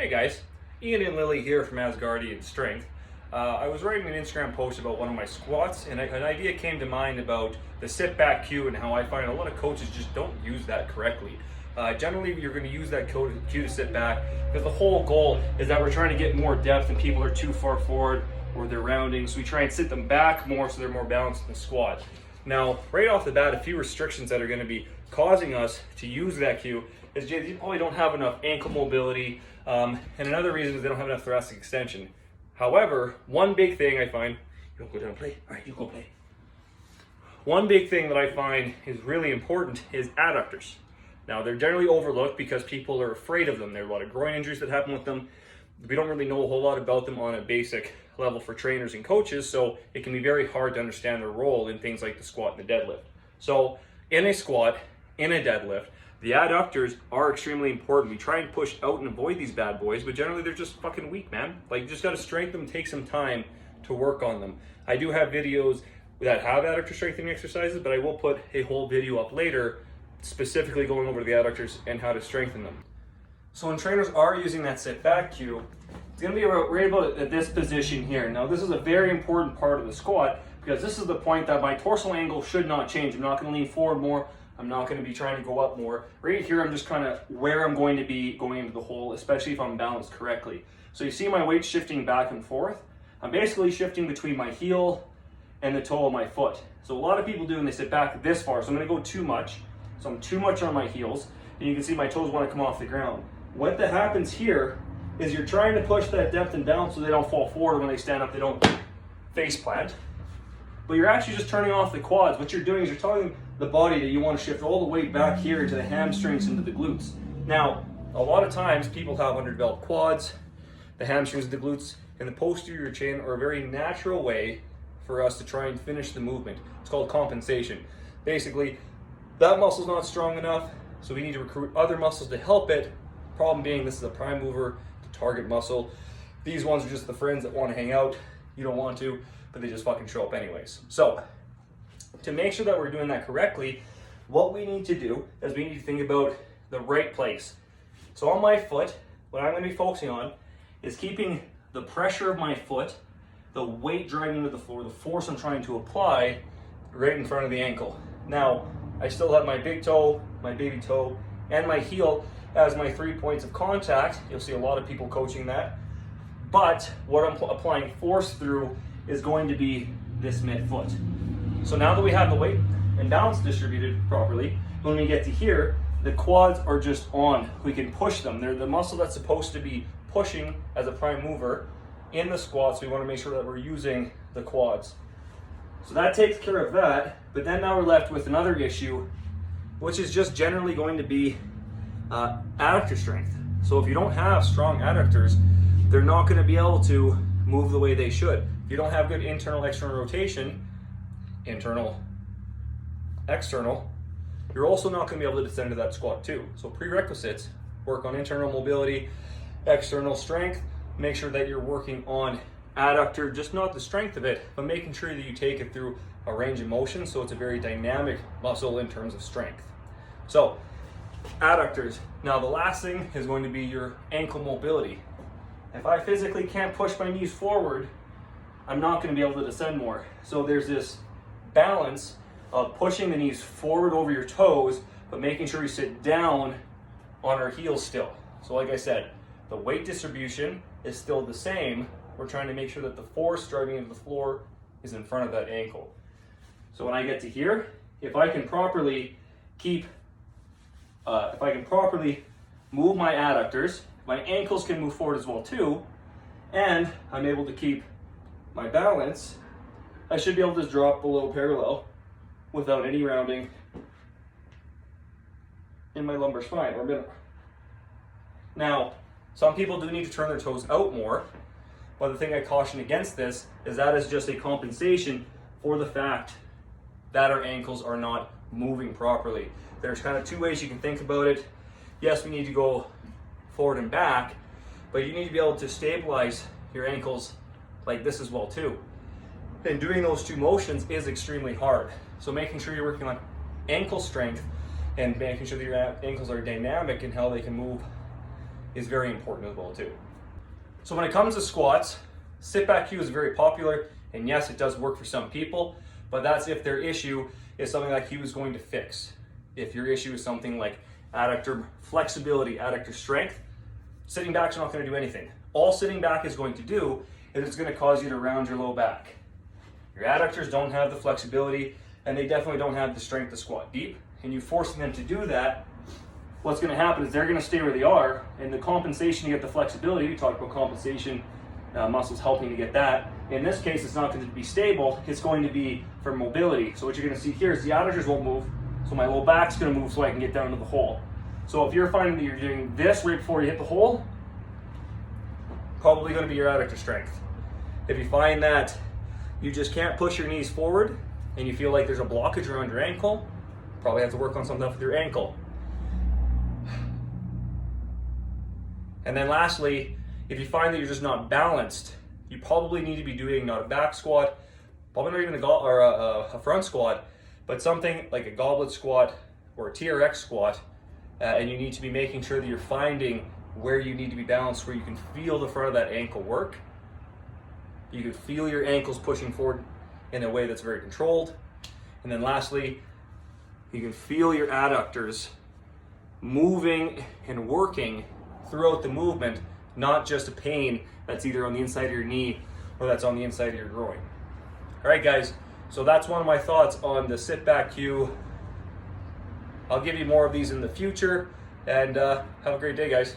Hey guys, Ian and Lily here from Asgardian Strength. I was writing an Instagram post about one of my squats, and an idea came to mind about the sit back cue and how I find a lot of coaches just don't use that correctly. Generally, you're going to use that cue to sit back because the whole goal is that we're trying to get more depth and people are too far forward or they're rounding, so we try and sit them back more so they're more balanced in the squat. Now, right off the bat, a few restrictions that are going to be causing us to use that cue is you probably don't have enough ankle mobility, and another reason is they don't have enough thoracic extension. However, one big thing I find, you want to go down and play? All right, you go play. One big thing that I find is really important is adductors. Now, they're generally overlooked because people are afraid of them. There are a lot of groin injuries that happen with them. We don't really know a whole lot about them on a basic level for trainers and coaches, so it can be very hard to understand their role in things like the squat and the deadlift. So, in a squat, in a deadlift, the adductors are extremely important. We try and push out and avoid these bad boys, but generally they're just fucking weak, man. Like, you just gotta strengthen them, take some time to work on them. I do have videos that have adductor strengthening exercises, but I will put a whole video up later specifically going over the adductors and how to strengthen them. So when trainers are using that sit back cue, it's gonna be right about at this position here. Now this is a very important part of the squat because this is the point that my torso angle should not change. I'm not gonna lean forward more. I'm not gonna be trying to go up more. Right here, I'm just kind of where I'm going to be going into the hole, especially if I'm balanced correctly. So you see my weight shifting back and forth. I'm basically shifting between my heel and the toe of my foot. So a lot of people do when they sit back this far. So I'm gonna go too much. So I'm too much on my heels. And you can see my toes wanna come off the ground. What that happens here is you're trying to push that depth and balance so they don't fall forward. When they stand up, they don't face plant. But you're actually just turning off the quads. What you're doing is you're telling the body that you want to shift all the weight back here into the hamstrings, into the glutes. Now, a lot of times people have underdeveloped quads, the hamstrings, the glutes, and the posterior chain are a very natural way for us to try and finish the movement. It's called compensation. Basically, that muscle's not strong enough, so we need to recruit other muscles to help it. Problem being, this is a prime mover, the target muscle. These ones are just the friends that want to hang out. You don't want to, but they just fucking show up anyways. So, to make sure that we're doing that correctly, what we need to do is we need to think about the right place. So on my foot, what I'm going to be focusing on is keeping the pressure of my foot, the weight driving into the floor, the force I'm trying to apply right in front of the ankle. Now, I still have my big toe, my baby toe, and my heel as my 3 points of contact. You'll see a lot of people coaching that. But what I'm applying force through is going to be this midfoot. So now that we have the weight and balance distributed properly, when we get to here, the quads are just on. We can push them. They're the muscle that's supposed to be pushing as a prime mover in the squats. We want to make sure that we're using the quads. So that takes care of that, but then now we're left with another issue, which is just generally going to be adductor strength. So if you don't have strong adductors, they're not going to be able to move the way they should. If you don't have good internal, external rotation, internal, external, you're also not going to be able to descend to that squat too. So prerequisites, work on internal mobility, external strength, make sure that you're working on adductor, just not the strength of it, but making sure that you take it through a range of motion so it's a very dynamic muscle in terms of strength. So adductors. Now the last thing is going to be your ankle mobility. If I physically can't push my knees forward, I'm not going to be able to descend more. So there's this balance of pushing the knees forward over your toes, but making sure you sit down on our heels still. So like I said, the weight distribution is still the same. We're trying to make sure that the force driving into the floor is in front of that ankle. So when I get to here, if I can properly move my adductors, my ankles can move forward as well too, and I'm able to keep my balance, I should be able to drop below parallel without any rounding in my lumbar spine or middle. Now, some people do need to turn their toes out more, but the thing I caution against this is that is just a compensation for the fact that our ankles are not moving properly. There's kind of two ways you can think about it. Yes, we need to go forward and back, but you need to be able to stabilize your ankles like this as well too. And doing those two motions is extremely hard. So making sure you're working on ankle strength and making sure that your ankles are dynamic in how they can move is very important as well too. So when it comes to squats, sit back cue is very popular, and yes, it does work for some people, but that's if their issue is something that cue is going to fix. If your issue is something like adductor flexibility, adductor strength, sitting back is not going to do anything. All sitting back is going to do is it's going to cause you to round your low back. Your adductors don't have the flexibility, and they definitely don't have the strength to squat deep, and you forcing them to do that, what's going to happen is they're going to stay where they are, and the compensation to get the flexibility, we talked about compensation, muscles helping to get that. In this case, it's not going to be stable, it's going to be for mobility. So what you're going to see here is the adductors won't move, so my low back's going to move so I can get down to the hole. So if you're finding that you're doing this right before you hit the hole, probably going to be your adductor strength. If you find that you just can't push your knees forward and you feel like there's a blockage around your ankle, probably have to work on something with your ankle. And then lastly, if you find that you're just not balanced, you probably need to be doing not a back squat, probably not even a front squat, but something like a goblet squat or a TRX squat, and you need to be making sure that you're finding where you need to be balanced, where you can feel the front of that ankle work. You can feel your ankles pushing forward in a way that's very controlled. And then lastly, you can feel your adductors moving and working throughout the movement, not just a pain that's either on the inside of your knee or that's on the inside of your groin. All right, guys, so that's one of my thoughts on the sit back cue. I'll give you more of these in the future, and have a great day, guys.